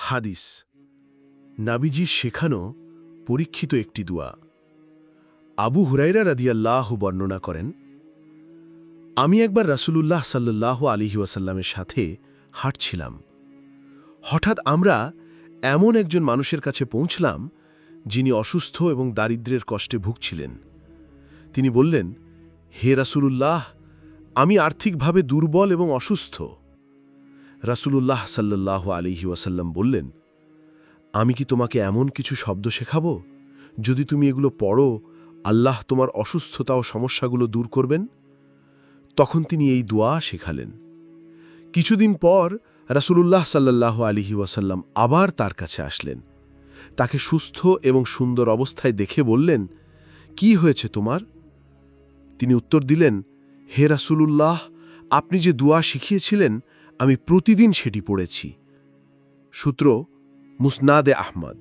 হাদিস নাবিজির শেখানো পরীক্ষিত একটি দুয়া। আবু হুরায়রা রাদিয়াল্লাহু বর্ণনা করেন, আমি একবার রাসূলুল্লাহ সাল্লাল্লাহু আলাইহি ওয়াসাল্লামের সাথে হাঁটছিলাম। হঠাৎ আমরা এমন একজন মানুষের কাছে পৌঁছলাম যিনি অসুস্থ এবং দারিদ্র্যের কষ্টে ভুগছিলেন। তিনি বললেন, হে রাসূলুল্লাহ, আমি আর্থিকভাবে দুর্বল এবং অসুস্থ। রাসূলুল্লাহ সাল্লাল্লাহু আলাইহি ওয়াসাল্লাম বললেন, আমি কি তোমাকে এমন কিছু শব্দ শেখাবো, যদি তুমি এগুলো পড়ো আল্লাহ তোমার অসুস্থতা ও সমস্যাগুলো দূর করবেন? তখন তিনি এই দোয়া শেখালেন। কিছুদিন পর রাসূলুল্লাহ সাল্লাল্লাহু আলাইহি ওয়াসাল্লাম আবার তার কাছে আসলেন। তাকে সুস্থ এবং সুন্দর অবস্থায় দেখে বললেন, কি হয়েছে তোমার? তিনি উত্তর দিলেন, হে রাসূলুল্লাহ, আপনি যে দোয়া শিখিয়েছিলেন আমি প্রতিদিন সেটি পড়েছি। সূত্র মুসনাদে আহমদ।